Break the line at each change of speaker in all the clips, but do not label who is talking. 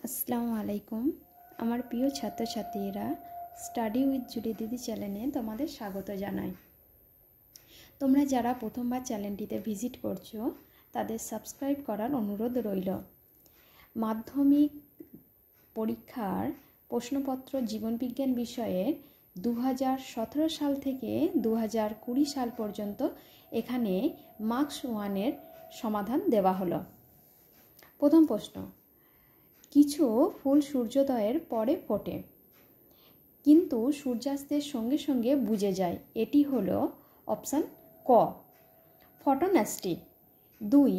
আসসালামু আলাইকুম। আমার প্রিয় ছাত্রছাত্রীরা, স্টাডি উইথ জুলি দিদি চ্যানেলে তোমাদের স্বাগত জানাই। তোমরা যারা প্রথমবার চ্যানেলটিতে ভিজিট করছো তাদের সাবস্ক্রাইব করার অনুরোধ রইল। মাধ্যমিক পরীক্ষার প্রশ্নপত্র জীবনবিজ্ঞান বিষয়ে 2017 সাল থেকে 2020 সাল পর্যন্ত এখানে মার্কস 1-এর সমাধান দেওয়া হলো। প্রথম প্রশ্ন, কিছু ফুল সূর্যোদয়ের পরে ফোটে কিন্তু সূর্যাস্তের সঙ্গে সঙ্গে বুঝে যায়, এটি হলো অপশান ক, ফটোনাস্টি। 2,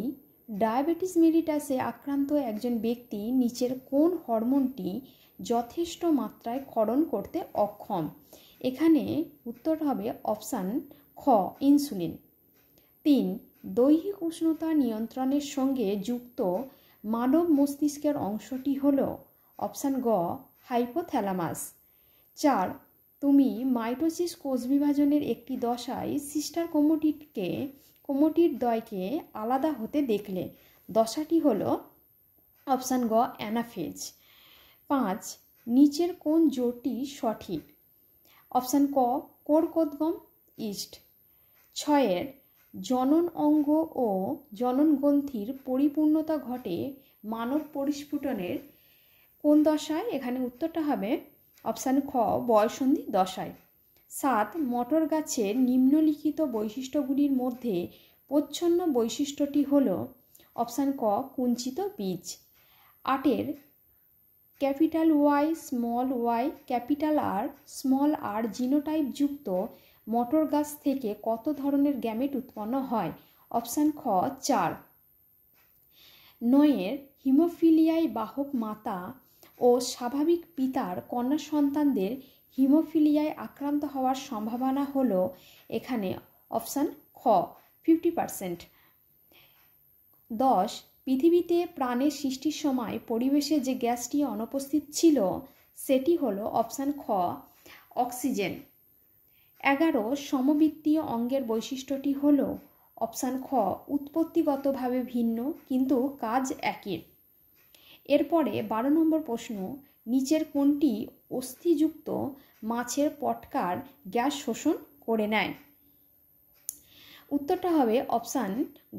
ডায়াবেটিস মেলিটাসে আক্রান্ত একজন ব্যক্তি নিচের কোন হরমোনটি যথেষ্ট মাত্রায় ক্ষরণ করতে অক্ষম? এখানে উত্তর হবে অপশান খ, ইনসুলিন। 3, দৈহিক উষ্ণতা নিয়ন্ত্রণের সঙ্গে যুক্ত মানব মস্তিষ্কের অংশটি হল অপশান গ, হাইপোথ্যালামাস। 4, তুমি মাইটোসিস কোষ বিভাজনের একটি দশায় সিস্টার ক্রোমাটিড দ্বয়কে আলাদা হতে দেখলে, দশাটি হল অপশান গ, অ্যানাফেজ। 5, নিচের কোন জোটটি সঠিক? অপশান ক, কোরকোদ্গম, ইস্ট। 6, জনন অঙ্গ ও জনন গ্রন্থির পরিপূর্ণতা ঘটে মানব পরিস্ফুটনের কোন দশায়? এখানে উত্তরটা হবে অপশান খ, বয়ঃসন্ধি দশায়। 7, মটর গাছের নিম্নলিখিত বৈশিষ্ট্যগুলির মধ্যে প্রচ্ছন্ন বৈশিষ্ট্যটি হল অপশান ক, কুঞ্চিত বীজ। 8, capital Y capital R small R genotype যুক্ত মটর গাছ থেকে কত ধরনের গ্যামেট উৎপন্ন হয়? অপশান খ, 4। 9, হিমোফিলিয়ায় বাহক মাতা ও স্বাভাবিক পিতার কন্যা সন্তানদের হিমোফিলিয়ায় আক্রান্ত হওয়ার সম্ভাবনা হলো এখানে অপশান খ, 50%। 10, পৃথিবীতে প্রাণের সৃষ্টির সময় পরিবেশে যে গ্যাসটি অনুপস্থিত ছিল সেটি হলো অপশান খ, অক্সিজেন। 11, সমবৃত্তীয় অঙ্গের বৈশিষ্ট্যটি হলো অপশান খ, উৎপত্তিগতভাবে ভিন্ন কিন্তু কাজ একই। এরপরে 12 নম্বর প্রশ্ন, নিচের কোনটি অস্থিযুক্ত মাছের পটকার গ্যাস শোষণ করে নেয়? উত্তরটা হবে অপশান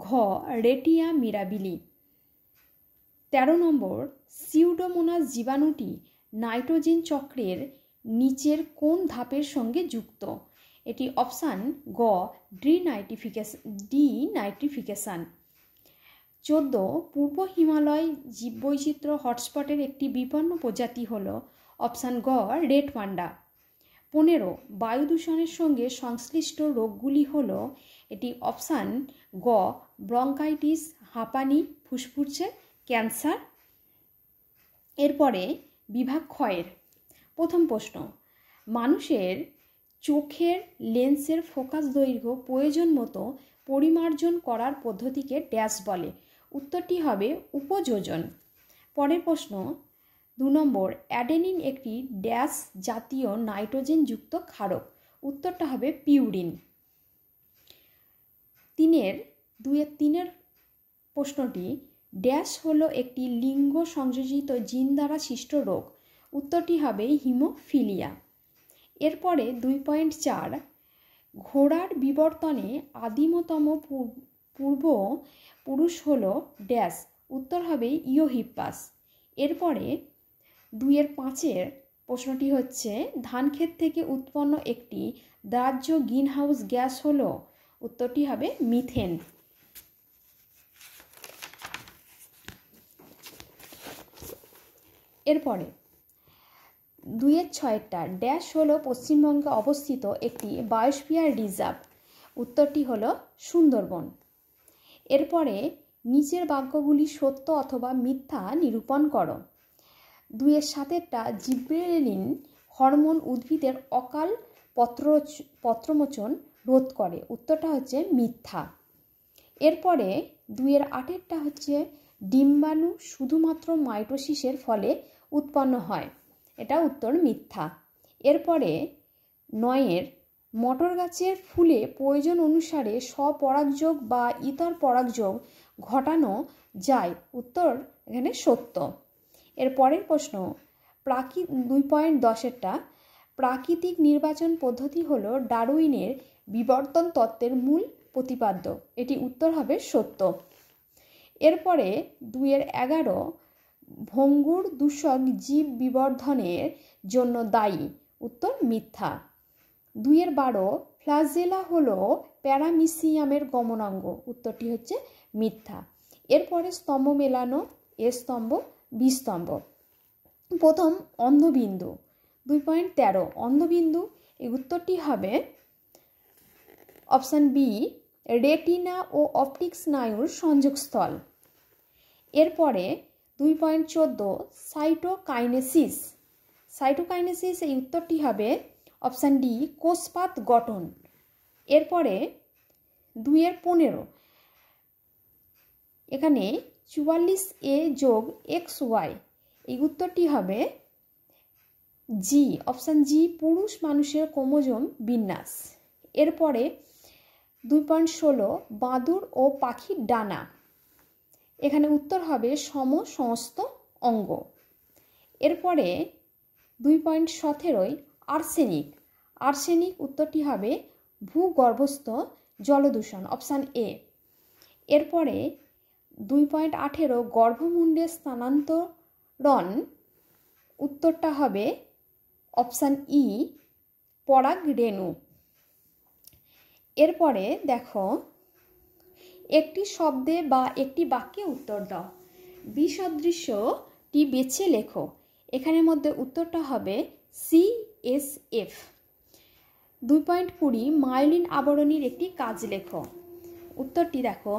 ঘ, রেটিয়া মিরাবিলি। 13 নম্বর, সিউডোমোনাস জীবাণুটি নাইট্রোজেন চক্রের নিচের কোন ধাপের সঙ্গে যুক্ত? এটি অপশান গ, ডিনাইট্রিফিকেশন। 14, পূর্ব হিমালয় জীববৈচিত্র্য হটস্পটের একটি বিপন্ন প্রজাতি হল অপশান গ, রেড পান্ডা। 15, বায়ু দূষণের সঙ্গে সংশ্লিষ্ট রোগগুলি হল এটি অপশান গ, ব্রঙ্কাইটিস, হাঁপানি, ফুসফুসের ক্যান্সার। এরপরে বিভাগ ক্ষয়ের প্রথম প্রশ্ন, মানুষের চোখের লেন্সের ফোকাস দৈর্ঘ্য প্রয়োজন মতো পরিমার্জন করার পদ্ধতিকে ড্যাশ বলে? উত্তরটি হবে উপযোজন। পরের প্রশ্ন 2 নম্বর, অ্যাডেনিন একটি ড্যাশ জাতীয় নাইট্রোজেন যুক্ত ক্ষারক? উত্তরটা হবে পিউরিন। 3-এর প্রশ্নটি, ড্যাশ হলো একটি লিঙ্গ সংযোজিত জিন দ্বারা সৃষ্ট রোগ? উত্তরটি হবে হিমোফিলিয়া। এরপরে 2.4, ঘোড়ার বিবর্তনে আদিমতম পূর্ব পুরুষ হল ড্যাশ? উত্তর হবে ইওহিপ্পাস। এরপরে 2.5 প্রশ্নটি হচ্ছে, ধান ক্ষেত থেকে উৎপন্ন একটি দাহ্য গ্রিনহাউস গ্যাস হলো? উত্তরটি হবে মিথেন। এরপরে 2.6টা, ড্যাশ হলো পশ্চিমবঙ্গে অবস্থিত একটি বায়োস্ফিয়ার রিজার্ভ? উত্তরটি হলো সুন্দরবন। এরপরে নিচের বাক্যগুলি সত্য অথবা মিথ্যা নিরূপণ করো। 2.7টা, জিব্রেলিন হরমোন উদ্ভিদের অকাল পত্রমোচন রোধ করে? উত্তরটা হচ্ছে মিথ্যা। এরপরে 2.8টা হচ্ছে, ডিম্বাণু শুধুমাত্র মাইটোসিসের ফলে উৎপন্ন হয়? এটা উত্তর মিথ্যা। এরপরে 9, মটর গাছের ফুলে প্রয়োজন অনুসারে স্বপরাগযোগ বা ইতর পরাগযোগ ঘটানো যায়? উত্তর এখানে সত্য। এর পরের প্রশ্ন 2.10-এরটা, প্রাকৃতিক নির্বাচন পদ্ধতি হলো ডারউইনের বিবর্তন তত্ত্বের মূল প্রতিপাদ্য। এটি উত্তর হবে সত্য। এরপরে 2.11 ভঙ্গুর দূষক জীব বিবর্ধনের জন্য দায়ী, উত্তর মিথ্যা। 2.12 ফ্লাজেলা হলো প্যারামিসিয়ামের গমনাঙ্গ, উত্তরটি হচ্ছে মিথ্যা। এরপরে স্তম্ভ মেলানো, এ স্তম্ভ বি স্তম্ভ। প্রথম অন্ধবিন্দু 2.13 অন্ধবিন্দু, এই উত্তরটি হবে অপশান বি রেটিনা ও অপটিক স্নায়ুর সংযোগস্থল। এরপরে 2.14 সাইটোকাইনেসিস, সাইটোকাইনেসিস এই উত্তরটি হবে অপশান ডি কোষপাত গঠন। এরপরে 2.15 এখানে 44A যোগ XY, এই উত্তরটি হবে জি, অপশান জি পুরুষ মানুষের ক্রোমোজোম বিন্যাস। এরপরে 2.16 বাদুড় ও পাখির ডানা, এখানে উত্তর হবে সমস্ত অঙ্গ। এরপরে 2.17 আর্সেনিক, আর্সেনিক উত্তরটি হবে ভূগর্ভস্থ জলদূষণ, অপশান এ। এরপরে 2.18 গর্ভমুণ্ডের স্থানান্তরণ, উত্তরটা হবে অপশান ই পরাগ রেণু। এরপরে দেখো একটি শব্দে বা একটি বাক্যে উত্তর দাও, বিসদৃশ্যটি বেছে লেখো। এখানের মধ্যে উত্তরটা হবে CSF। 2.20 মায়োলিন আবরণীর একটি কাজ লেখো। উত্তরটি দেখো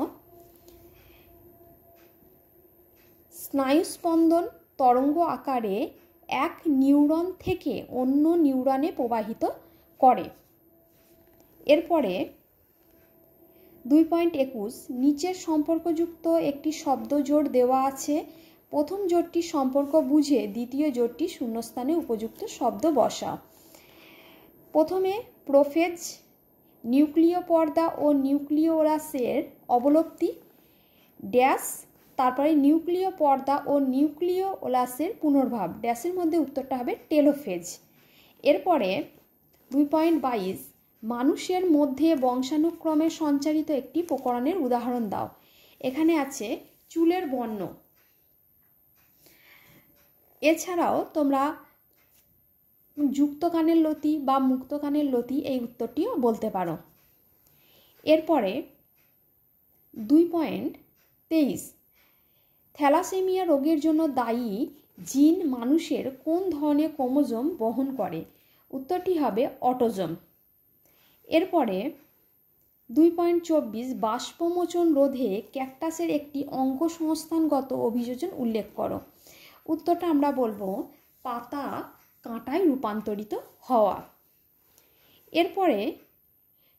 স্নায়ুস্পন্দন তরঙ্গ আকারে এক নিউরন থেকে অন্য নিউরনে প্রবাহিত করে। এরপরে 2.21 নিচের সম্পর্কযুক্ত একটি শব্দ জোড় দেওয়া আছে, প্রথম জোড়টি সম্পর্ক বুঝে দ্বিতীয় জোড়টি শূন্যস্থানে উপযুক্ত শব্দ বসাও। প্রথমে প্রোফেজ, নিউক্লিয় পর্দা ও নিউক্লিওলাসের অবলুপ্তি ড্যাশ, তারপরে নিউক্লিয় পর্দা ও নিউক্লিওলাসের পুনর্ভাব ড্যাশের মধ্যে উত্তরটা হবে টেলোফেজ। এরপরে 2.22 মানুষের মধ্যে বংশানুক্রমে সঞ্চারিত একটি প্রকরণের উদাহরণ দাও। এখানে আছে চুলের বর্ণ। এছাড়াও তোমরা যুক্ত কানের লতি বা মুক্ত কানের লতি এই উত্তরটিও বলতে পারো। এরপরে 2.23 থ্যালাসেমিয়া রোগের জন্য দায়ী জিন মানুষের কোন ধরনের ক্রোমোজোম বহন করে, উত্তরটি হবে অটোজোম। এরপরে 2.24 বাষ্পমোচন রোধে ক্যাকটাসের একটি অঙ্গ সংস্থানগত অভিযোজন উল্লেখ করো। উত্তরটা আমরা বলবো পাতা কাঁটায় রূপান্তরিত হওয়া। এরপরে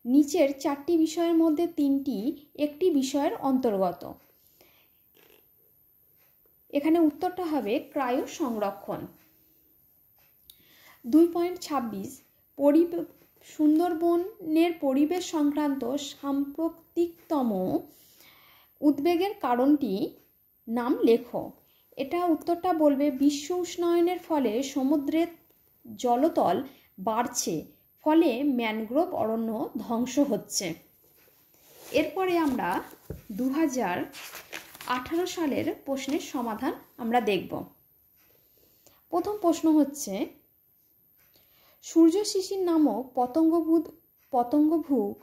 নিচের 4টি বিষয়ের মধ্যে 3টি একটি বিষয়ের অন্তর্গত, এখানে উত্তরটা হবে ক্রায়ো সংরক্ষণ। 2.26 সুন্দরবনের পরিবেশ সংক্রান্ত সাম্প্রতিকতম উদ্বেগের কারণটি নাম লেখো। এটা উত্তরটা বলবে বিশ্ব উষ্ণায়নের ফলে সমুদ্রের জলতল বাড়ছে, ফলে ম্যানগ্রোভ অরণ্য ধ্বংস হচ্ছে। এরপরে আমরা 2018 সালের প্রশ্নের সমাধান আমরা দেখব। প্রথম প্রশ্ন হচ্ছে সূর্যশিশির নামক পতঙ্গভুক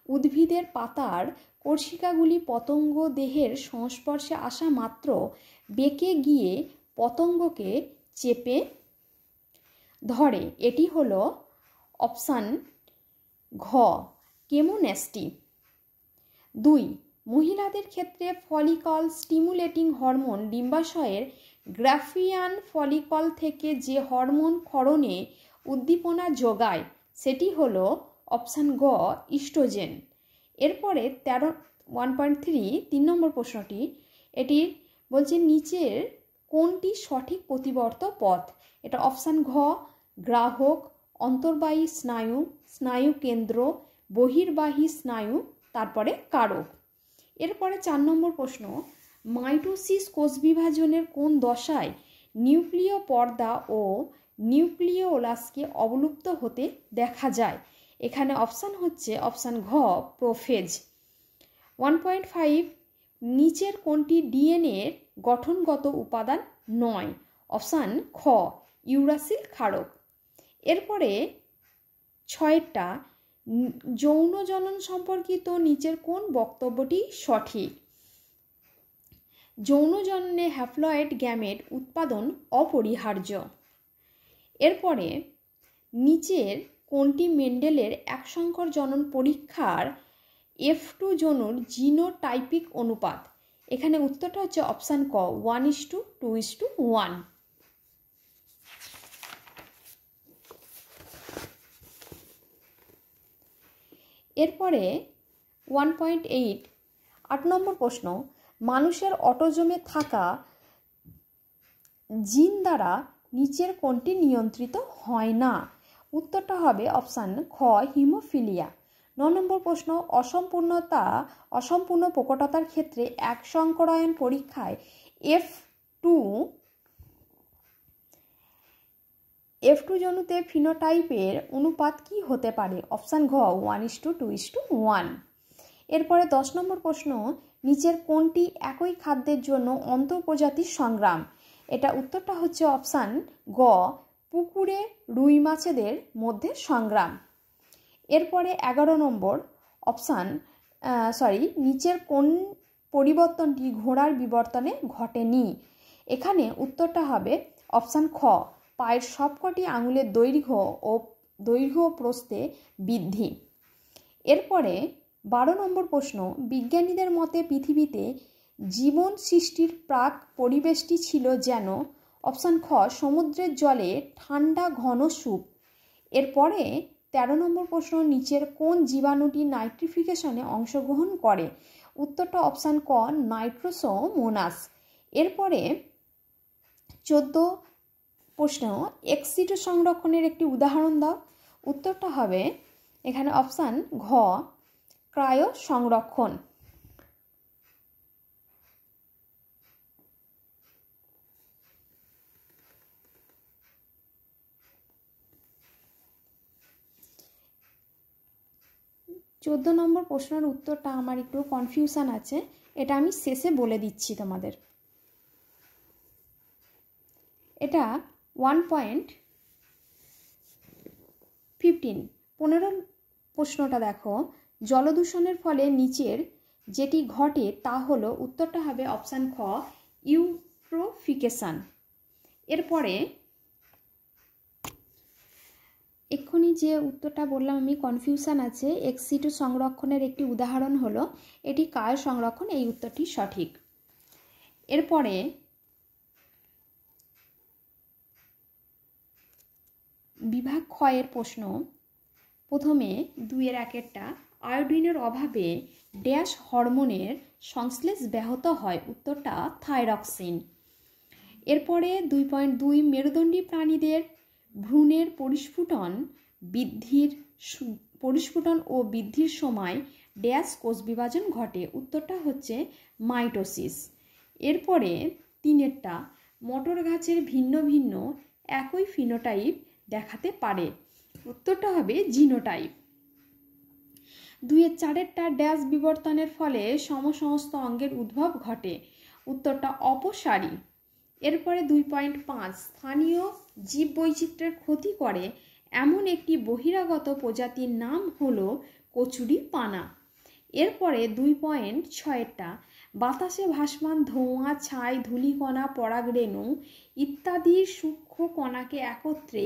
উদ্ভিদের পাতার কর্ষিকাগুলি পতঙ্গ দেহের সংস্পর্শে আসা মাত্র বেঁকে গিয়ে পতঙ্গকে চেপে ধরে, এটি হলো অপশান ঘ কেমোনেস্টি। 2 মহিলাদের ক্ষেত্রে ফলিকল স্টিমুলেটিং হরমোন ডিম্বাশয়ের গ্রাফিয়ান ফলিকল থেকে যে হরমোন ক্ষরণে উদ্দীপনা যোগায় সেটি হলো অপশান গ ইস্ট্রোজেন। এরপরে 1.3 3 নম্বর প্রশ্নটি, এটি বলছে নিচের কোনটি সঠিক প্রতিবর্ত পথ, এটা অপশান ঘ গ্রাহক, অন্তর্বাহী স্নায়ু, স্নায়ু কেন্দ্র, বহির্বাহী স্নায়ু, তারপরে কারক। এরপরে 4 নম্বর প্রশ্ন মাইটোসিস কোষ বিভাজনের কোন দশায় নিউক্লিয় পর্দা ও নিউক্লিওলাসকে অবলুপ্ত হতে দেখা যায়। এখানে অপশান হচ্ছে অপশান ঘ প্রোফেজ। 1.5 নিচের কোনটি ডিএনএর গঠনগত উপাদান নয়? অপশান খ ইউরাসিল ক্ষারক। এরপরে 6টা যৌন জনন সম্পর্কিত নিচের কোন বক্তব্যটি সঠিক? যৌন জননে হ্যাপ্লয়েড গ্যামেট উৎপাদন অপরিহার্য। এরপরে নিচের কোনটি মেন্ডেলের একসংকর জনন পরীক্ষার F2 যনুর জিনোটাইপিক অনুপাত? এখানে উত্তরটা হচ্ছে অপশান ক 1:2:1। এরপরে 1.8 8 নম্বর প্রশ্ন, মানুষের অটোজোমে থাকা জিন দ্বারা নিচের কোনটি নিয়ন্ত্রিত হয় না? উত্তরটা হবে অপশান খ হিমোফিলিয়া। 9 নম্বর প্রশ্ন, অসম্পূর্ণ প্রকটতার ক্ষেত্রে এক সংকরায়ন পরীক্ষায় F2 যনুতে ফিনোটাইপের অনুপাত কি হতে পারে? অপশান ঘ 1:2:1। এরপরে 10 নম্বর প্রশ্ন, নিচের কোনটি একই খাদ্যের জন্য অন্তঃপ্রজাতির সংগ্রাম? এটা উত্তরটা হচ্ছে অপশান গ পুকুরে রুই মাছেদের মধ্যে সংগ্রাম। এরপরে 11 নম্বর নিচের কোন পরিবর্তনটি ঘোড়ার বিবর্তনে ঘটেনি? এখানে উত্তরটা হবে অপশান খ পায়ের সবকটি আঙুলের দৈর্ঘ্য ও প্রস্থে বৃদ্ধি। এরপরে 12 নম্বর প্রশ্ন, বিজ্ঞানীদের মতে পৃথিবীতে জীবন সৃষ্টির প্রাক পরিবেশটি ছিল যেন? অপশান খ সমুদ্রের জলে ঠান্ডা ঘন স্যুপ। এরপরে 13 নম্বর প্রশ্ন, নিচের কোন জীবাণুটি নাইট্রিফিকেশনে অংশগ্রহণ করে? উত্তরটা অপশান ক নাইট্রোসোমোনাস। এরপরে 14 প্রশ্ন, এক্সিটো সংরক্ষণের একটি উদাহরণ দাও। উত্তরটা হবে এখানে অপশান ঘ ক্রায়ো সংরক্ষণ। চোদ্দ নম্বর প্রশ্নের উত্তরটা আমার একটু কনফিউশন আছে, এটা আমি শেষে বলে দিচ্ছি তোমাদের। এটা 1.15 15 প্রশ্নটা দেখো, জলদূষণের ফলে নিচের যেটি ঘটে তা হলো? উত্তরটা হবে অপশান খ ইউট্রোফিকেশন। এরপরে এক্ষুনি যে উত্তরটা বললাম আমি কনফিউশন আছে, এক্সিটো সংরক্ষণের একটি উদাহরণ হলো এটি কায় সংরক্ষণ, এই উত্তরটি সঠিক। এরপরে বিভাগ ক্ষয়ের প্রশ্ন, প্রথমে 2-1 আয়োডিনের অভাবে ড্যাশ হরমোনের সংশ্লেষ ব্যাহত হয়? উত্তরটা থাইরক্সিন। এরপরে 2.2 মেরুদণ্ডী প্রাণীদের ভ্রূণের পরিস্ফুটন ও বৃদ্ধির সময় ড্যাশ কোষ বিভাজন ঘটে? উত্তরটা হচ্ছে মাইটোসিস। এরপরে 3 মটর গাছের ভিন্ন ভিন্ন একই ফিনোটাইপ দেখাতে পারে? উত্তরটা হবে জিনোটাইপ। 2-4 ড্যাশ বিবর্তনের ফলে সমস্ত অঙ্গের উদ্ভব ঘটে? উত্তরটা অপসারী। এরপরে 2.5 স্থানীয় জীববৈচিত্র্যের ক্ষতি করে এমন একটি বহিরাগত প্রজাতির নাম হলো কচুরি পানা। এরপরে 2.6 বাতাসে ভাসমান ধোঁয়া, ছাই, ধূলিকণা, পরাগরেণু ইত্যাদির সূক্ষ্ম কণাকে একত্রে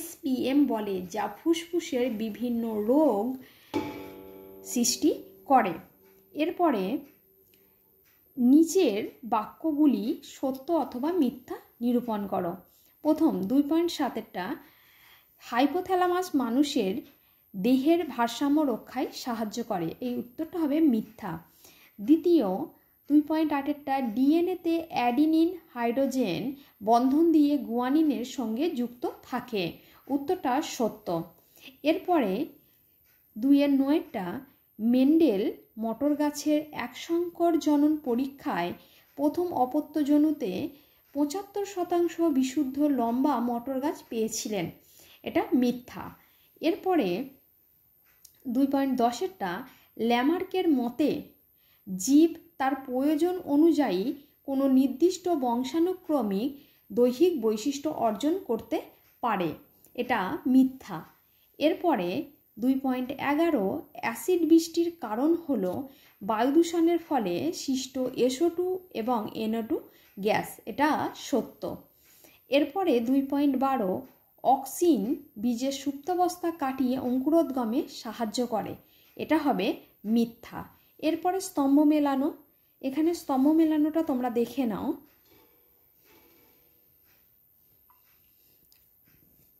SPM বলে, যা ফুসফুসের বিভিন্ন রোগ সৃষ্টি করে। এরপরে নিচের বাক্যগুলি সত্য অথবা মিথ্যা নিরূপণ করো। প্রথম 2.7 হাইপোথ্যালামাস মানুষের দেহের ভারসাম্য রক্ষায় সাহায্য করে? এই উত্তরটা হবে মিথ্যা। দ্বিতীয় 2.8 ডিএনএতে অ্যাডিনিন হাইড্রোজেন বন্ধন দিয়ে গুয়ানিনের সঙ্গে যুক্ত থাকে? উত্তরটা সত্য। এরপরে 2-9 মেন্ডেল মটর গাছের একসংকর জনন পরীক্ষায় প্রথম অপত্য জনুতে 75% বিশুদ্ধ লম্বা মটর গাছ পেয়েছিলেন, এটা মিথ্যা। এরপরে 2.10-এরটা, ল্যামার্কের মতে জীব তার প্রয়োজন অনুযায়ী কোনো নির্দিষ্ট বংশানুক্রমিক দৈহিক বৈশিষ্ট্য অর্জন করতে পারে, এটা মিথ্যা। এরপরে 2.11, অ্যাসিড বৃষ্টির কারণ হলো বায়ুদূষণের ফলে সৃষ্ট SO2 এবং NO2 গ্যাস, এটা সত্য। এরপরে 2.12, অক্সিন বীজের সুপ্তাবস্থা কাটিয়ে অঙ্কুরোদ্গমে সাহায্য করে, এটা হবে মিথ্যা। এরপরে স্তম্ভ মেলানো, এখানে স্তম্ভ মেলানোটা তোমরা দেখে নাও।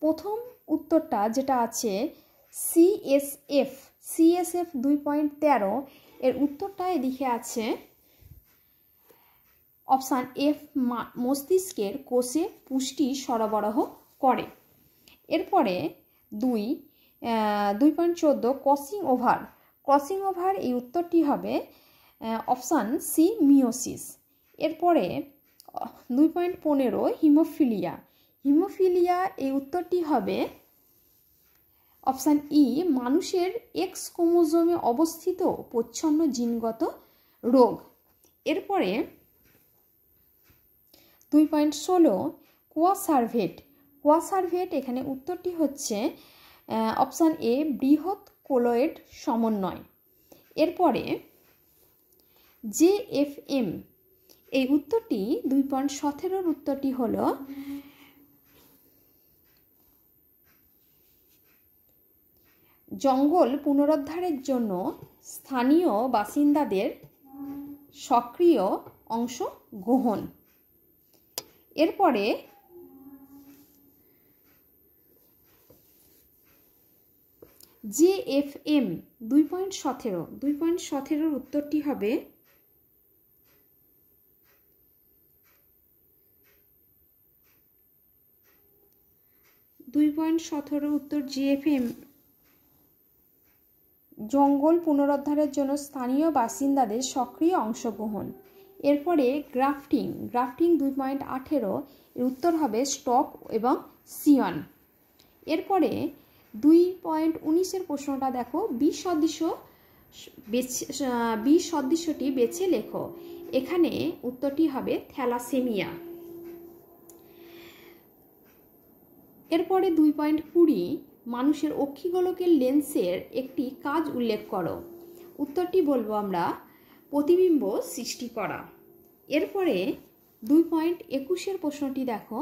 প্রথম উত্তরটা যেটা আছে CSF 2.13, এর উত্তরটা এদিকে আছে অপশান এফ, মস্তিষ্কের কোষে পুষ্টি সরবরাহ করে। এরপরে 2.14, ক্রসিং ওভার, এই উত্তরটি হবে অপশান সি, মিওসিস। এরপরে 2.15, হিমোফিলিয়া, এই উত্তরটি হবে অপশান ই, মানুষের এক্স ক্রোমোজোমে অবস্থিত প্রচ্ছন্ন জিনগত রোগ। এরপরে 2.16, কোয়াসার্ভেট, এখানে উত্তরটি হচ্ছে অপশান এ, বৃহৎ কোলয়েড সমন্বয়। এরপরে JFM, এই উত্তরটি 2.17-এর উত্তরটি হলো জঙ্গল পুনরুদ্ধারের জন্য স্থানীয় বাসিন্দাদের সক্রিয় অংশগ্রহণ। এরপরে JFM 2.17-এর উত্তরটি হবে উত্তর JFM, জঙ্গল পুনরুদ্ধারের জন্য স্থানীয় বাসিন্দাদের সক্রিয় অংশগ্রহণ। এরপরে গ্রাফটিং 2.18, এর উত্তর হবে স্টক এবং সিয়ন। এরপরে 2.19-এর প্রশ্নটা দেখো, বি সদৃশ্যটি বেছে লেখো, এখানে উত্তরটি হবে থ্যালাসেমিয়া। এরপরে 2.20, মানুষের অক্ষিগোলকের লেন্সের একটি কাজ উল্লেখ করো, উত্তরটি বলবো আমরা প্রতিবিম্ব সৃষ্টি করা। এরপরে 2.21-এর প্রশ্নটি দেখো,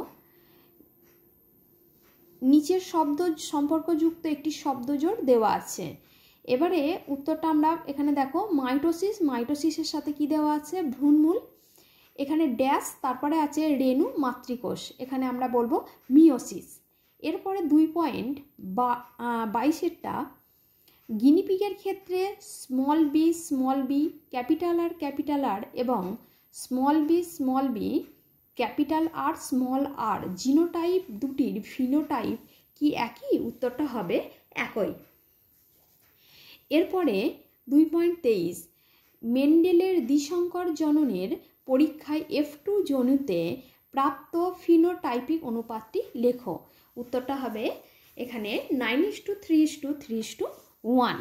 নিচের শব্দ সম্পর্কযুক্ত একটি শব্দজোড় দেওয়া আছে। এবারে উত্তরটা আমরা এখানে দেখো, মাইটোসিসের সাথে কি দেওয়া আছে, ভ্রূণমূল, এখানে ড্যাশ, তারপরে আছে রেণু মাতৃকোষ, এখানে আমরা বলবো মিওসিস। এরপরে 2.22-এরটা, গিনিপিগের ক্ষেত্রে স্মল বি ক্যাপিটাল আর এবং small B capital R small R genotype দুটির ফিনোটাইপ কি একই, উত্তরটা হবে একই। এরপরে 2.23, মেন্ডেলের দ্বিসংকর জননের পরীক্ষায় F2 জনুতে প্রাপ্ত ফিনোটাইপিক অনুপাতটি লেখো, উত্তরটা হবে এখানে 9:3:3:1।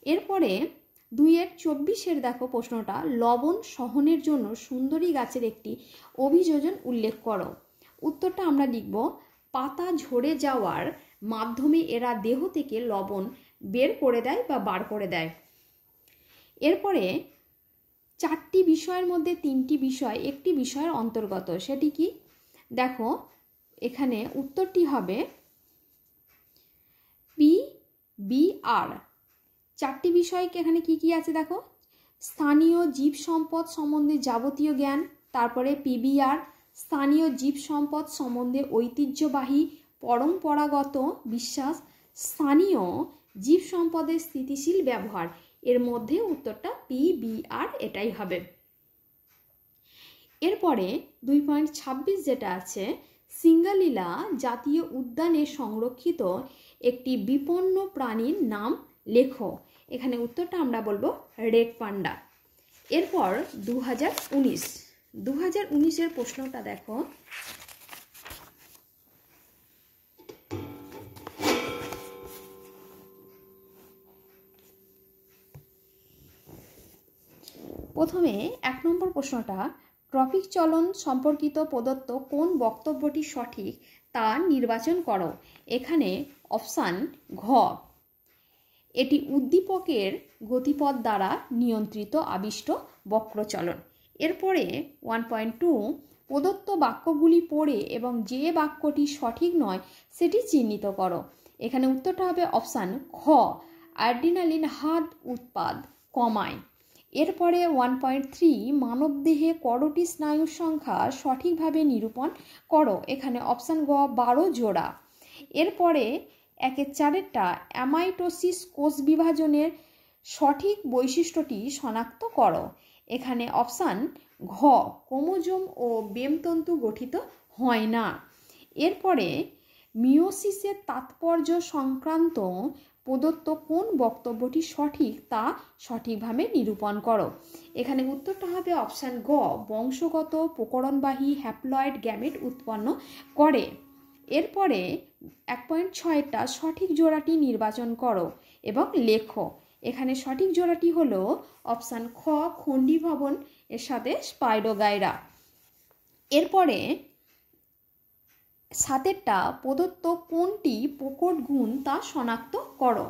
এরপরে 2.24-এর দেখো প্রশ্নটা, লবণ সহনের জন্য সুন্দরী গাছের একটি অভিযোজন উল্লেখ করো, উত্তরটা আমরা লিখব পাতা ঝরে যাওয়ার মাধ্যমে এরা দেহ থেকে লবণ বের করে দেয় বা বার করে দেয়। এরপরে 4টি বিষয়ের মধ্যে 3টি বিষয় একটি বিষয়ের অন্তর্গত, সেটি কি দেখো, এখানে উত্তরটি হবে PBR। 4টি বিষয়কে এখানে কি কি আছে দেখো, স্থানীয় জীব সম্পদ সম্বন্ধে যাবতীয় জ্ঞান, তারপরে PBR, স্থানীয় জীব সম্পদ সম্বন্ধে ঐতিহ্যবাহী পরম্পরাগত বিশ্বাস, স্থানীয় জীব সম্পদের স্থিতিশীল ব্যবহার, এর মধ্যে উত্তরটা PBR, এটাই হবে। এরপরে 2.26 যেটা আছে, সিঙ্গালিলা জাতীয় উদ্যানে সংরক্ষিত একটি বিপন্ন প্রাণীর নাম লেখো, এখানে উত্তরটা আমরা বলবো রেড পান্ডা। এরপর 2019 2019-এর প্রশ্নটা দেখো। প্রথমে 1 নম্বর প্রশ্নটা, ট্রপিক চলন সম্পর্কিত প্রদত্ত কোন বক্তব্যটি সঠিক তা নির্বাচন করো। এখানে অপশান ঘ, এটি উদ্দীপকের গতিপথ দ্বারা নিয়ন্ত্রিত আবিষ্ট বক্রচলন। এরপরে 1.2, প্রদত্ত বাক্যগুলি পড়ে এবং যে বাক্যটি সঠিক নয় সেটি চিহ্নিত করো। এখানে উত্তরটা হবে অপশান খ, অ্যাড্রিনালিন হার্ট উৎপাদ কমায়। এরপরে 1.3, মানবদেহে করোটি স্নায়ুর সংখ্যা সঠিকভাবে নিরূপণ করো। এখানে অপশান গ, 12 জোড়া। এরপরে 1.4-টা, অ্যামাইটোসিস কোষ বিভাজনের সঠিক বৈশিষ্ট্যটি শনাক্ত করো। এখানে অপশান ঘ, ক্রোমোজোম ও বেমতন্তু গঠিত হয় না। এরপরে মিওসিসের তাৎপর্য সংক্রান্ত প্রদত্ত কোন বক্তব্যটি সঠিক তা সঠিকভাবে নিরূপণ করো। এখানে উত্তরটা হবে অপশান গ, বংশগত প্রকরণবাহী হ্যাপ্লয়েড গ্যামেট উৎপন্ন করে। এরপরে 1.6-টা, সঠিক জোড়াটি নির্বাচন করো এবং লেখো। এখানে সঠিক জোড়াটি হলো অপশান খ, খণ্ডীভবন এর সাথে স্পাইরোগাইরা। এরপরে 7-টা, প্রদত্ত কোনটি প্রকট গুণ তা শনাক্ত করো।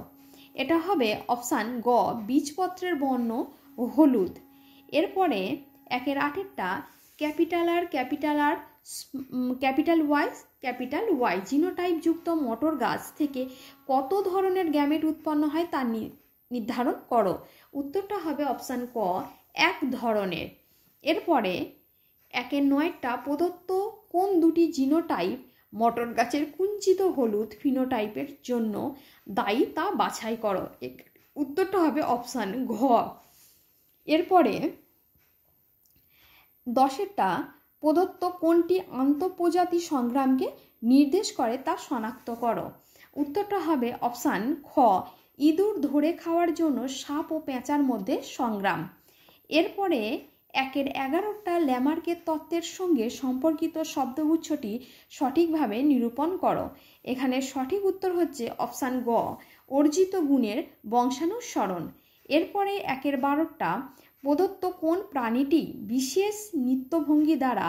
এটা হবে অপশান গ, বীজপত্রের বর্ণ হলুদ। এরপরে 1.8-টা, capital R capital Y genotype যুক্ত মটর গাছ থেকে কত ধরনের গ্যামেট উৎপন্ন হয় তা নির্ধারণ করো। উত্তরটা হবে অপশান ক, 1 ধরনের। এরপরে 1.9-টা, প্রদত্ত কোন দুটি জিনোটাইপ মটর গাছের কুঞ্চিত হলুদ ফিনোটাইপের জন্য দায়ী তা বাছাই করো। উত্তরটা হবে অপশান ঘ। এরপরে 10-টা, প্রদত্ত কোনটি আন্তঃপ্রজাতি সংগ্রামকে নির্দেশ করে তা শনাক্ত করো। উত্তরটা হবে অপশান খ, ইঁদুর ধরে খাওয়ার জন্য সাপ ও পেঁচার মধ্যে সংগ্রাম। এরপরে 1.11-টা, ল্যামার্কের তত্ত্বের সঙ্গে সম্পর্কিত শব্দগুচ্ছটি সঠিকভাবে নিরূপণ করো। এখানে সঠিক উত্তর হচ্ছে অপশান গ, অর্জিত গুণের বংশানুসরণ। এরপরে 1.12-টা, প্রদত্ত কোন প্রাণীটি বিশেষ নৃত্যভঙ্গি দ্বারা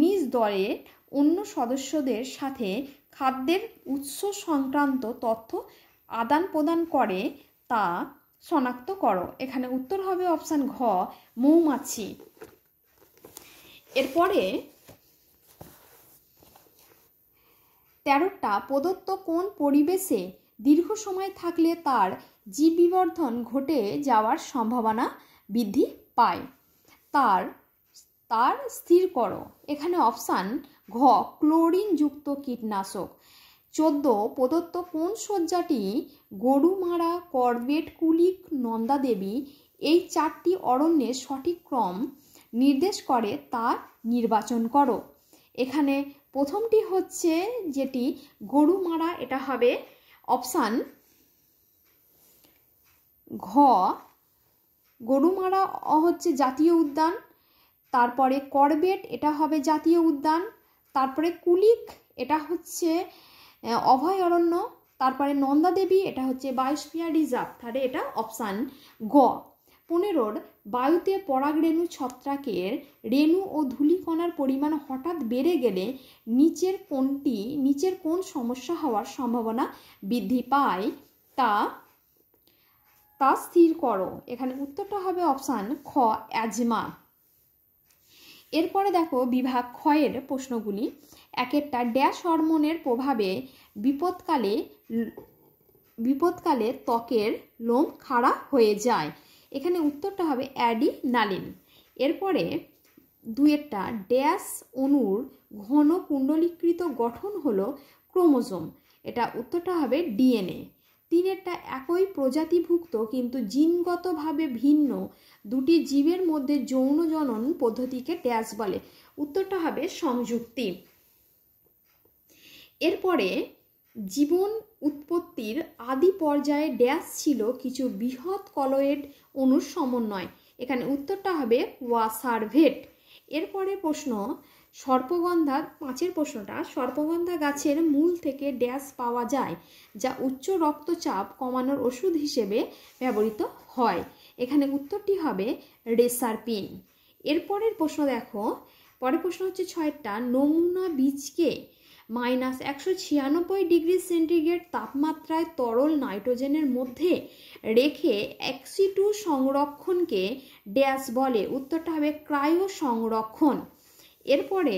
নিজ দলের অন্য সদস্যদের সাথে খাদ্যের উৎস সংক্রান্ত তথ্য আদান প্রদান করে তা শনাক্ত করো। এখানে উত্তর হবে অপশান ঘ, মৌমাছি। এরপরে 13-টা, প্রদত্ত কোন পরিবেশে দীর্ঘ সময় থাকলে তার জীব বিবর্ধন ঘটে যাওয়ার সম্ভাবনা বৃদ্ধি পায় তার স্থির করো। এখানে অপশান ঘ, ক্লোরিন যুক্ত কীটনাশক। 14, প্রদত্ত কোন শয্যাটি গরুমারা, করবেট, কুলিক, নন্দাদেবী এই 4টি অরণ্যের সঠিক ক্রম নির্দেশ করে তা নির্বাচন করো। এখানে প্রথমটি হচ্ছে যেটি গরুমারা, এটা হবে অপশান ঘ, গরুমারা হচ্ছে জাতীয় উদ্যান। তারপরে করবেট, এটা হবে জাতীয় উদ্যান। তারপরে কুলিক, এটা হচ্ছে অভয়ারণ্য। তারপরে নন্দাদেবী, এটা হচ্ছে বায়োস্ফিয়ার রিজার্ভ। তাহলে এটা অপশান গ। 15, বায়ুতে পরাগরেণু ছত্রাকের রেণু ও ধূলিকণার পরিমাণ হঠাৎ বেড়ে গেলে নিচের কোন সমস্যা হওয়ার সম্ভাবনা বৃদ্ধি পায় তা স্থির করো। এখানে উত্তরটা হবে অপশান খ, অ্যাজমা। এরপরে দেখো বিভাগ ক্ষয়ের প্রশ্নগুলি। 1-টা, ড্যাশ হরমোনের প্রভাবে বিপদকালে ত্বকের লোম খাড়া হয়ে যায়। এখানে উত্তরটা হবে অ্যাডিনালিন। এরপরে 2-টা, ড্যাশ অণুর ঘন কুণ্ডলীকৃত গঠন হলো ক্রোমোজোম। এটা উত্তরটা হবে ডিএনএ। 3-টা, একই প্রজাতিভুক্ত কিন্তু জিনগতভাবে ভিন্ন দুটি জীবের মধ্যে যৌন জনন পদ্ধতিকে ড্যাশ বলে। উত্তরটা হবে সংযুক্তি। এরপরে জীবন উৎপত্তির আদি পর্যায়ে ড্যাশ ছিল কিছু বৃহৎ কলয়েড অণুর সমন্বয়। এখানে উত্তরটা হবে ওয়াসারভেট। এরপরে প্রশ্ন, সর্পগন্ধা 5-এর প্রশ্নটা, সর্পগন্ধা গাছের মূল থেকে ড্যাশ পাওয়া যায় যা উচ্চ রক্তচাপ কমানোর ওষুধ হিসেবে ব্যবহৃত হয়। এখানে উত্তরটি হবে রেসারপিন। এরপরের প্রশ্ন দেখো, পরের প্রশ্ন হচ্ছে 6টা, নমুনা বীজকে -196 ডিগ্রি সেন্টিগ্রেড তাপমাত্রায় তরল নাইট্রোজেনের মধ্যে রেখে এক্সিটু সংরক্ষণকে ড্যাশ বলে। উত্তরটা হবে ক্রায়ো সংরক্ষণ। এরপরে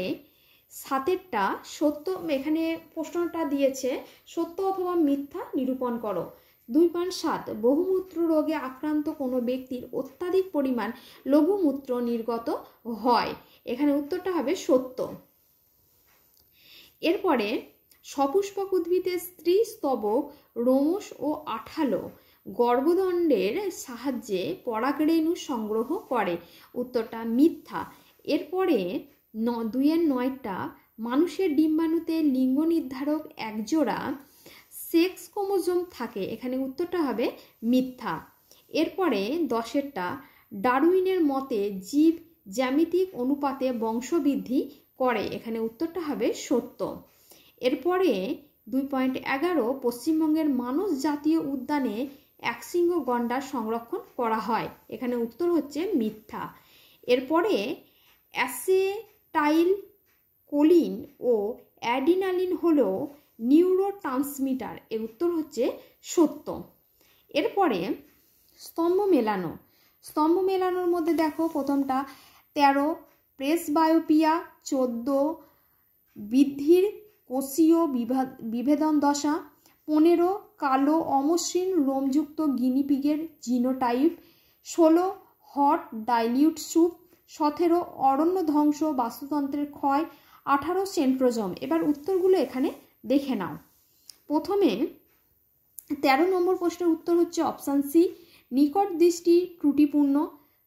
7-এরটা, সত্য, এখানে প্রশ্নটা দিয়েছে সত্য অথবা মিথ্যা নিরূপণ করো। 2.7, বহুমূত্র রোগে আক্রান্ত কোনো ব্যক্তির অত্যাধিক পরিমাণ লঘুমূত্র নির্গত হয়। এখানে উত্তরটা হবে সত্য। এরপরে সপুষ্পক উদ্ভিদের স্ত্রী স্তবক রোমশ ও আঠালো গর্ভদণ্ডের সাহায্যে পরাগরেণু সংগ্রহ করে। উত্তরটা মিথ্যা। এরপরে 2-এর 9টা, মানুষের ডিম্বাণুতে লিঙ্গ নির্ধারক একজোড়া সেক্স ক্রোমোজোম থাকে। এখানে উত্তরটা হবে মিথ্যা। এরপরে 10-এরটা, ডারউইনের মতে জীব জ্যামিতিক অনুপাতে বংশবৃদ্ধি করে। এখানে উত্তরটা হবে সত্য। এরপরে 2.11, পশ্চিমবঙ্গের মানস জাতীয় উদ্যানে একশৃঙ্গ গন্ডার সংরক্ষণ করা হয়। এখানে উত্তর হচ্ছে মিথ্যা। এরপরে অ্যাসেটাইল কোলিন ও অ্যাডিনালিন হলো নিউরোট্রান্সমিটার। এর উত্তর হচ্ছে সত্য। এরপরে স্তম্ভ মেলানো। স্তম্ভ মেলানোর মধ্যে দেখো, প্রথমটা 13 প্রেসবায়োপিয়া, 14 বৃদ্ধির কোষীয় বিভেদন দশা, 15 কালো অমসৃণ রোমযুক্ত গিনিপিগের জিনোটাইপ, 16 হট ডাইলিউট স্যুপ, 17 অরণ্য ধ্বংস বাস্তুতন্ত্রের ক্ষয়, 18 সেন্ট্রোজম। এবার উত্তরগুলো এখানে দেখে নাও। প্রথমে 13 নম্বর প্রশ্নের উত্তর হচ্ছে অপশান সি, নিকট দৃষ্টি ত্রুটিপূর্ণ।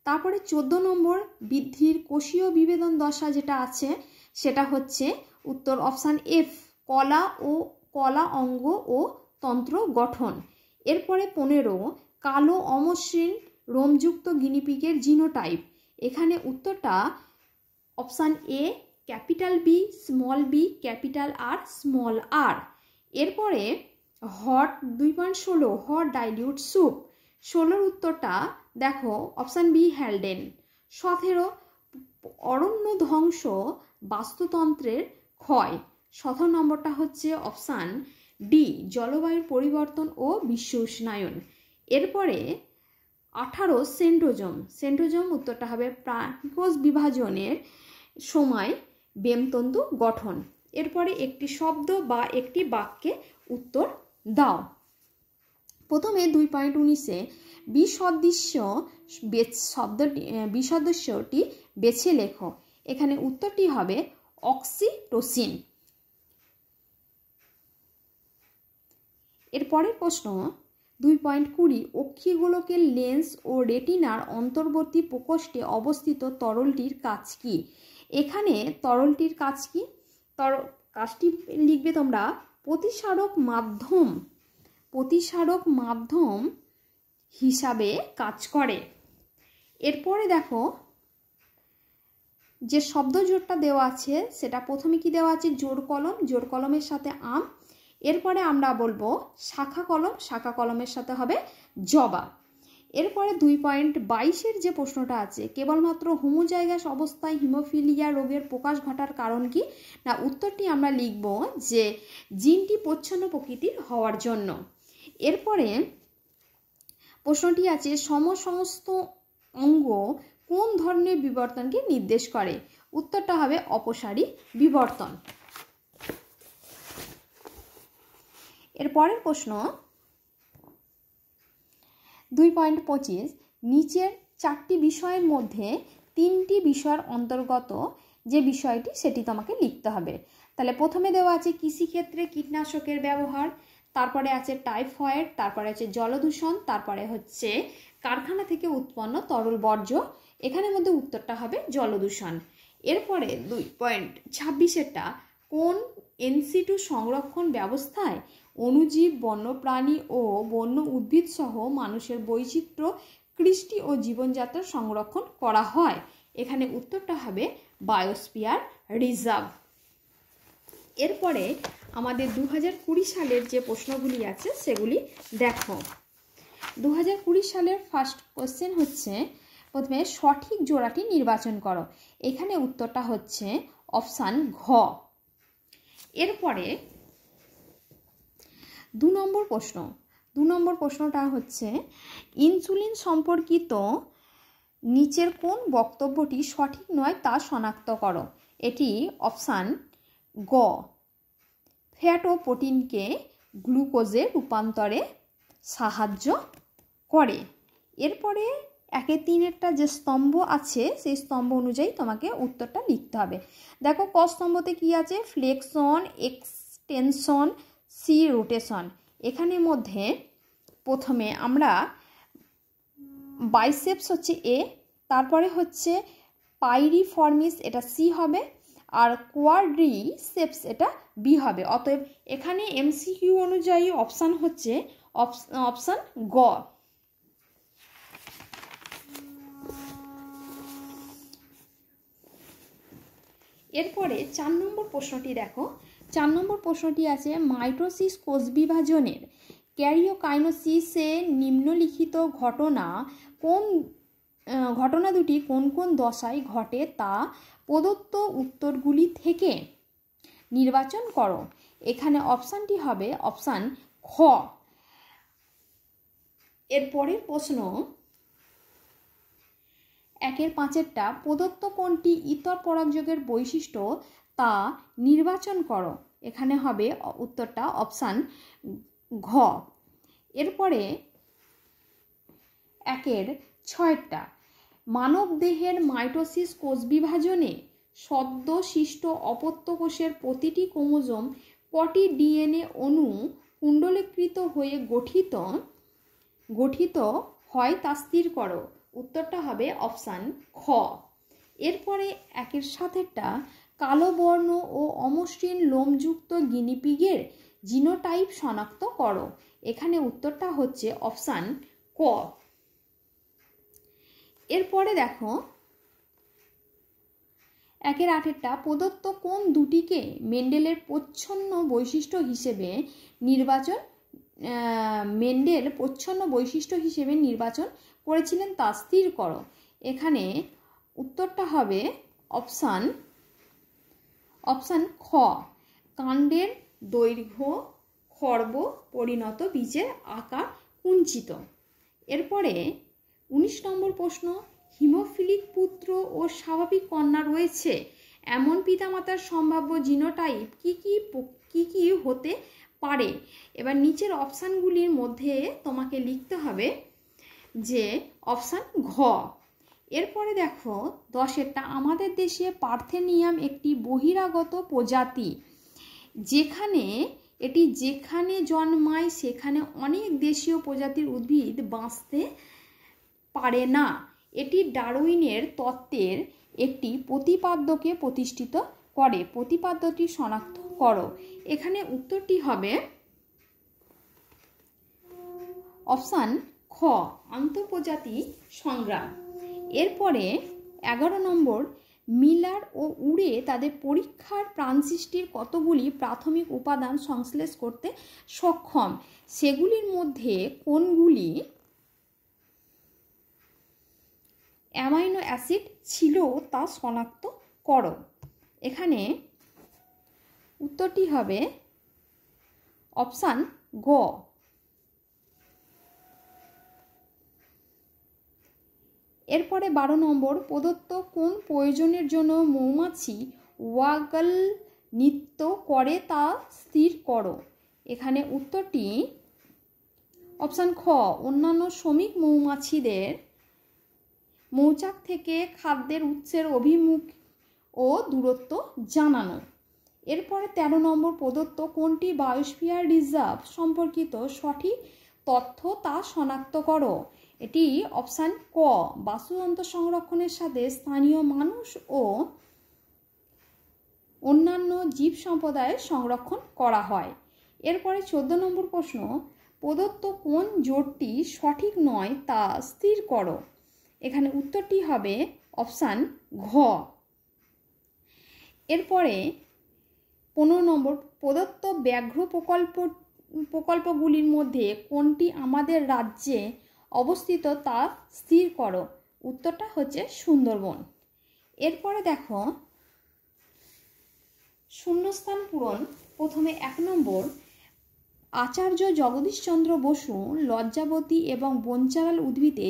তারপরে 14 নম্বর বৃদ্ধির কোষীয় বিভেদন দশা যেটা আছে সেটা হচ্ছে উত্তর অপশান এফ, কলা অঙ্গ ও তন্ত্র গঠন। এরপরে 15 কালো অমসৃণ রোমযুক্ত গিনিপিগের জিনোটাইপ। এখানে উত্তরটা option A, capital B small B capital R small R. এরপরে হট 2.16 হট ডাইলিউট স্যুপ, 16 উত্তরটা দেখো অপশান বি হ্যালডেন। 17 অরণ্য ধ্বংস বাস্তুতন্ত্রের ক্ষয়। 17 নম্বরটা হচ্ছে অপশান ডি, জলবায়ুর পরিবর্তন ও বিশ্ব উষ্ণায়ন। এরপরে 18 সেন্ট্রোজম উত্তরটা হবে প্রাণীকোষ বিভাজনের সময় বেমতন্তু গঠন। এরপরে একটি শব্দ বা একটি বাক্যে উত্তর দাও। প্রথমে 2.19 বিসদৃশ্যটি বেছে লেখো। এখানে উত্তরটি হবে অক্সিটোসিন। এরপরের প্রশ্ন 2.20 অক্ষিগোলকের লেন্স ও রেটিনার অন্তর্বর্তী প্রকোষ্ঠে অবস্থিত তরলটির কাজ কি? এখানে তরলটির কাজ কি? কাজটি লিখবে তোমরা প্রতিসারক মাধ্যম হিসাবে কাজ করে। এরপরে দেখো যে শব্দ জোড়টা দেওয়া আছে সেটা প্রথমে কি দেওয়া আছে, জোড় কলমের সাথে আম। এরপরে আমরা বলবো শাখা কলমের সাথে হবে জবা। এরপরে 2.22 যে প্রশ্নটা আছে, কেবলমাত্র হোমোজাইগাস অবস্থায় হিমোফিলিয়া রোগের প্রকাশ ঘটার কারণ কি? না, উত্তরটি আমরা লিখব যে জিনটি প্রচ্ছন্ন প্রকৃতির হওয়ার জন্য। এরপরে প্রশ্নটি আছে সমস্ত অঙ্গ কোন ধরনের বিবর্তনকে নির্দেশ করে? উত্তরটা হবে অপসারী বিবর্তন। এরপরের প্রশ্ন 2.25 নিচের 4টি বিষয়ের মধ্যে 3টি বিষয়ের অন্তর্গত যে বিষয়টি সেটি তোমাকে লিখতে হবে। তাহলে প্রথমে দেওয়া আছে কৃষিক্ষেত্রে কীটনাশকের ব্যবহার, তারপরে আছে টাইফয়েড, তারপরে আছে জলদূষণ, তারপরে হচ্ছে কারখানা থেকে উৎপন্ন তরল বর্জ্য। এখানের মধ্যে উত্তরটা হবে জলদূষণ। এরপরে 2.26 কোন এনসিটু সংরক্ষণ ব্যবস্থায় অণুজীব, বন্যপ্রাণী ও বন্য উদ্ভিদ সহ মানুষের বৈচিত্র্য, কৃষ্টি ও জীবনযাত্রা সংরক্ষণ করা হয়? এখানে উত্তরটা হবে বায়োস্ফিয়ার রিজার্ভ। এরপরে আমাদের 2020 সালের যে প্রশ্নগুলি আছে সেগুলি দেখো। 2020 সালের ফার্স্ট কোশ্চেন হচ্ছে, প্রথমে সঠিক জোড়াটি নির্বাচন করো। এখানে উত্তরটা হচ্ছে অপশান ঘ। এরপরে 2 নম্বর প্রশ্ন। 2 নম্বর প্রশ্নটা হচ্ছে, ইনসুলিন সম্পর্কিত নিচের কোন বক্তব্যটি সঠিক নয় তা শনাক্ত করো। এটি অপশান গ, ফ্যাট ও প্রোটিনকে গ্লুকোজে রূপান্তরে সাহায্য করে। এরপরে 1-3 যে স্তম্ভ আছে সেই স্তম্ভ অনুযায়ী তোমাকে উত্তরটা লিখতে হবে। দেখো ক স্তম্ভতে কি আছে, ফ্লেকশন, এক্সটেনশন, সি রোটেশন। এখানে মধ্যে প্রথমে আমরা বাইসেপস হচ্ছে এ, তারপরে হচ্ছে পাইরিফর্মিস এটা সি হবে, আর কোয়াড্রিসেপস এটা বি হবে। অতএব এখানে এমসিকিউ অনুযায়ী অপশান হচ্ছে অপশান গ। এরপরে 4 নম্বর প্রশ্নটি দেখো। 4 নম্বর প্রশ্নটি আছে, মাইটোসিস কোষ বিভাজনের ক্যারিওকাইনোসিসে নিম্নলিখিত ঘটনা দুটি কোন কোন দশায় ঘটে তা প্রদত্ত উত্তরগুলি থেকে নির্বাচন করো। এখানে অপশানটি হবে অপশান খ। এরপরের প্রশ্ন 1-5 প্রদত্ত কোনটি ইতর পরাগযোগের বৈশিষ্ট্য তা নির্বাচন করো। এখানে হবে উত্তরটা অপশান ঘ। এরপরে 1-6 মানব দেহের মাইটোসিস কোষ বিভাজনে সদ্য সৃষ্ট অপত্য কোষের প্রতিটি ক্রোমোজোম কটি ডিএনএ অণু কুণ্ডলীকৃত হয়ে গঠিত হয় তা স্থির করো। উত্তরটা হবে অপশান খ। এরপরে 1-7 কালো বর্ণ ও অমসৃণ লোমযুক্ত গিনিপিগের জিনোটাইপ শনাক্ত করো। এখানে উত্তরটা হচ্ছে অপশান ক। এরপরে দেখো 1-8 প্রদত্ত কোন দুটিকে মেন্ডেলের প্রচ্ছন্ন বৈশিষ্ট্য হিসেবে নির্বাচন করেছিলেন তা স্থির করো। এখানে উত্তরটা হবে অপশান খ, কাণ্ডের দৈর্ঘ্য খর্ব পরিণত বীজের আকার কুঞ্চিত। এরপরে 19 নম্বর প্রশ্ন, হিমোফিলিক পুত্র ও স্বাভাবিক কন্যা রয়েছে এমন পিতামাতার সম্ভাব্য জিনোটাইপ কি কি হতে পারে। এবার নিচের অপশানগুলির মধ্যে তোমাকে লিখতে হবে যে অপশান ঘ। এরপরে দেখো 10 আমাদের দেশে পার্থেনিয়াম একটি বহিরাগত প্রজাতি, যেখানে জন্মায় সেখানে অনেক দেশীয় প্রজাতির উদ্ভিদ বাঁচতে পারে না। এটি ডারউইনের তত্ত্বের একটি প্রতিপাদ্যকে প্রতিষ্ঠিত করে। প্রতিপাদ্যটি শনাক্ত করো। এখানে উত্তরটি হবে অপশান খ, আন্তঃপ্রজাতি সংগ্রাম। এরপরে 11 নম্বর, মিলার ও উড়ে তাদের পরীক্ষার প্রাণসৃষ্টির কতগুলি প্রাথমিক উপাদান সংশ্লেষ করতে সক্ষম, সেগুলির মধ্যে কোনগুলি অ্যামাইনো অ্যাসিড ছিল তা শনাক্ত করো। এখানে উত্তরটি হবে অপশান গ। এরপরে 12 নম্বর, প্রদত্ত কোন প্রয়োজনের জন্য মৌমাছি ওয়াগল নৃত্য করে তা স্থির করো। এখানে উত্তরটি অপশান খ, অন্যান্য শ্রমিক মৌমাছিদের মৌচাক থেকে খাদ্যের উৎসের অভিমুখ ও দূরত্ব জানানো। এরপরে 13 নম্বর, প্রদত্ত কোনটি বায়োস্ফিয়ার রিজার্ভ সম্পর্কিত সঠিক তথ্য তা শনাক্ত করো। এটি অপশান ক, বাস্তুতন্ত্র সংরক্ষণের সাথে স্থানীয় মানুষ ও অন্যান্য জীব সম্প্রদায়ের সংরক্ষণ করা হয়। এরপরে 14 নম্বর প্রশ্ন, প্রদত্ত কোন জোটটি সঠিক নয় তা স্থির করো। এখানে উত্তরটি হবে অপশান ঘ। এরপরে 15 নম্বর, প্রদত্ত ব্যাঘ্র প্রকল্পগুলির মধ্যে কোনটি আমাদের রাজ্যে অবস্থিত তা স্থির করো। উত্তরটা হচ্ছে সুন্দরবন। এরপরে দেখো শূন্যস্থান পূরণ। প্রথমে 1 নম্বর, আচার্য জগদীশচন্দ্র বসু লজ্জাবতী এবং বনচারাল উদ্ভিদে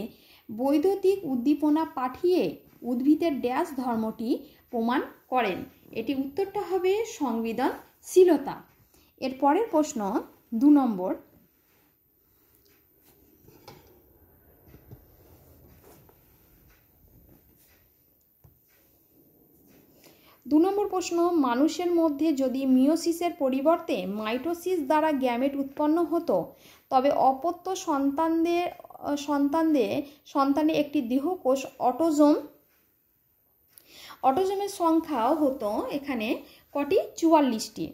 বৈদ্যুতিক উদ্দীপনা পাঠিয়ে উদ্ভিদের ড্যাশ ধর্মটি প্রমাণ করেন। এটি উত্তরটা হবে সংবেদনশীলতা। এর পরের প্রশ্ন 2 নম্বর, প্রশ্ন, মানুষের মধ্যে যদি মিয়োসিসের পরিবর্তে মাইটোসিস দ্বারা গ্যামেট উৎপন্ন হতো তবে অপত্য সন্তানে একটি দেহকোষ অটোজোমের সংখ্যাও হতো এখানে কটি? 44টি।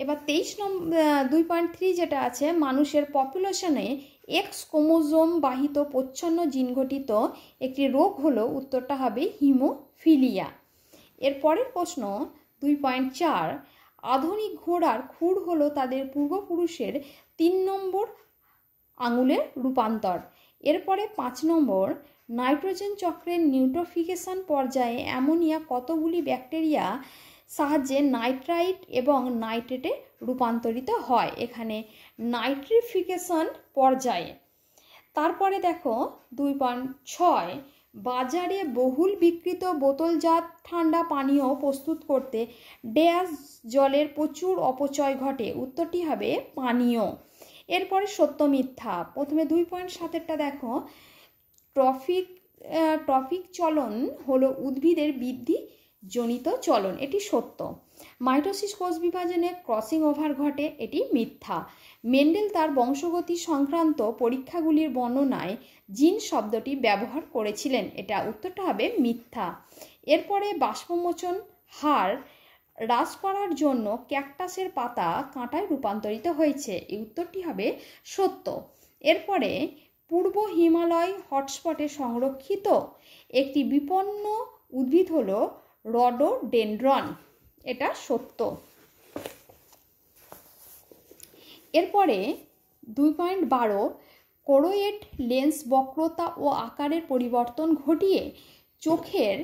এবার 23 নম্বর 2.3 যেটা আছে, মানুষের পপুলেশনে এক্স ক্রোমোজোম বাহিত প্রচ্ছন্ন জিন ঘটিত একটি রোগ হলো। উত্তরটা হবে হিমোফিলিয়া। এর পরের প্রশ্ন 2.4, আধুনিক ঘোড়ার খুর হলো তাদের পূর্বপুরুষের 3 নম্বর আঙুলের রূপান্তর। এরপরে 5 নম্বর, নাইট্রোজেন চক্রের নিউট্রোফিকেশন পর্যায়ে অ্যামোনিয়া কতগুলি ব্যাকটেরিয়া সাহায্যে নাইট্রাইট এবং নাইট্রেটে রূপান্তরিত হয়। এখানে নাইট্রিফিকেশন পর্যায়ে। তারপরে দেখো 2.6, বাজারে বহুল বিক্রিত বোতলজাত ঠান্ডা পানীয় প্রস্তুত করতে ড্যাশ জলের প্রচুর অপচয় ঘটে। উত্তরটি হবে পানীয়। এরপরে সত্য মিথ্যা। প্রথমে 2.7টা দেখো, ট্রফিক চলন হলো উদ্ভিদের বৃদ্ধি জনিত চলন, এটি সত্য। মাইটোসিস কোষ বিভাজনে ক্রসিং ওভার ঘটে, এটি মিথ্যা। মেন্ডেল তার বংশগতি সংক্রান্ত পরীক্ষাগুলির বর্ণনায় জিন শব্দটি ব্যবহার করেছিলেন, এটা উত্তরটা হবে মিথ্যা। এরপরে বাষ্পমোচন হার হ্রাস করার জন্য ক্যাকটাসের পাতা কাঁটায় রূপান্তরিত হয়েছে, এই উত্তরটি হবে সত্য। এরপরে পূর্ব হিমালয় হটস্পটে সংরক্ষিত একটি বিপন্ন উদ্ভিদ হলো রডোডেনড্রন, এটা সত্য। এরপরে 2.12, কোরোয়েড লেন্স বক্রতা ও আকারের পরিবর্তন ঘটিয়ে চোখের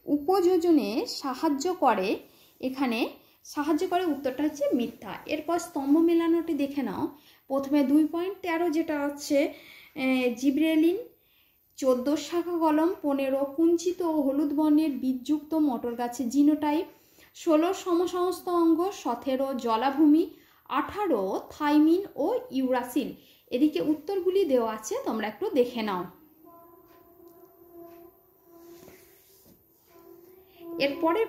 উপযোজনে সাহায্য করে, এখানে সাহায্য করে, উত্তরটা হচ্ছে মিথ্যা। এরপর স্তম্ভ মেলানোটি দেখে নাও। প্রথমে 2.13 যেটা হচ্ছে জিব্রেলিন, 14 শাখা কলম, 15 কুঞ্চিত ও হলুদ বর্ণের বীজযুক্ত মটর গাছের জিনোটাইপ, 16 সমসমস্ত অঙ্গ, 17 জলাভূমি, 18 থাইমিন ও ইউরাসিল। এদিকে উত্তরগুলি দেওয়া আছে, তোমরা একটু দেখে নাও। এরপরের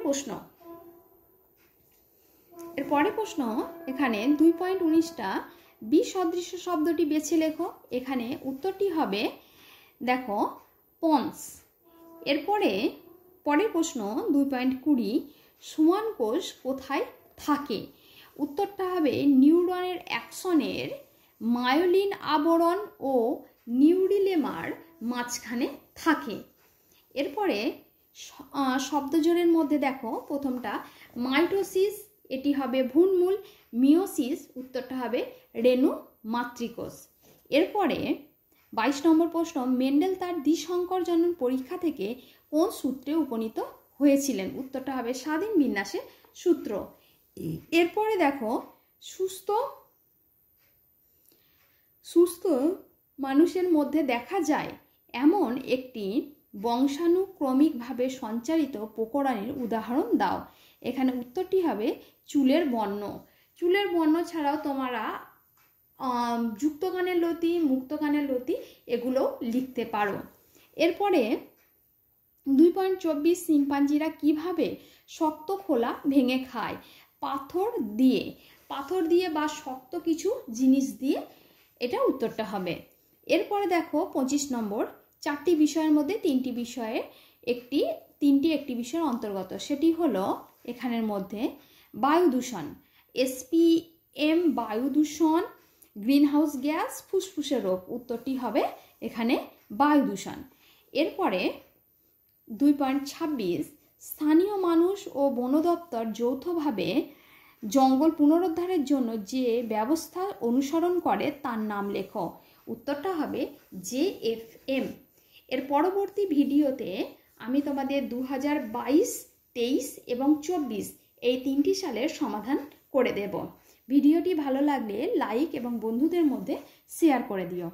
প্রশ্ন এখানে 2.19টা বিসদৃশ্য শব্দটি বেছে লেখো। এখানে উত্তরটি হবে দেখো পন্স। এরপরে পরের প্রশ্ন 2.20, সুমান কোষ কোথায় থাকে? উত্তরটা হবে নিউরনের অ্যাক্সনের মায়োলিন আবরণ ও নিউরিলেমার মাঝখানে থাকে। এরপরে শব্দজোড়ের মধ্যে দেখো প্রথমটা মাইটোসিস, এটি হবে ভ্রূণমূল। মিওসিস, উত্তরটা হবে রেণু মাতৃকোষ। এরপরে 22 নম্বর প্রশ্ন, মেন্ডেল তার দ্বিসংকর জনন পরীক্ষা থেকে কোন সূত্রে উপনীত হয়েছিলেন? উত্তরটা হবে স্বাধীন বিন্যাসের সূত্র। এরপরে দেখো সুস্থ মানুষের মধ্যে দেখা যায় এমন একটি বংশানুক্রমিকভাবে সঞ্চারিত প্রকরণের উদাহরণ দাও। এখানে উত্তরটি হবে চুলের বর্ণ। চুলের বর্ণ ছাড়াও তোমরা যুক্তগানের লতি, মুক্তগানের লতি এগুলো লিখতে পারো। এরপরে 2.24, শিম্পাঞ্জিরা কিভাবে শক্ত খোলা ভেঙে খায়? পাথর দিয়ে বা শক্ত কিছু জিনিস দিয়ে, এটা উত্তরটা হবে। এরপরে দেখো 25 নম্বর, 4টি বিষয়ের মধ্যে 3টি একটি বিষয়ের অন্তর্গত, সেটি হলো এখানের মধ্যে বায়ু দূষণ, SPM বায়ু দূষণ, গ্রিনহাউস গ্যাস, ফুসফুসের রোগ। উত্তরটি হবে এখানে বায়ু দূষণ। এরপরে 2.26, স্থানীয় মানুষ ও বন দপ্তর যৌথভাবে জঙ্গল পুনরুদ্ধারের জন্য যে ব্যবস্থা অনুসরণ করে তার নাম লেখো। উত্তরটা হবে JFM। এর পরবর্তী ভিডিওতে আমি তোমাদের 2022, 23 এবং 24 এই 3টি সালের সমাধান করে দেব। ভিডিওটি ভালো লাগলে লাইক এবং বন্ধুদের মধ্যে শেয়ার করে দিও।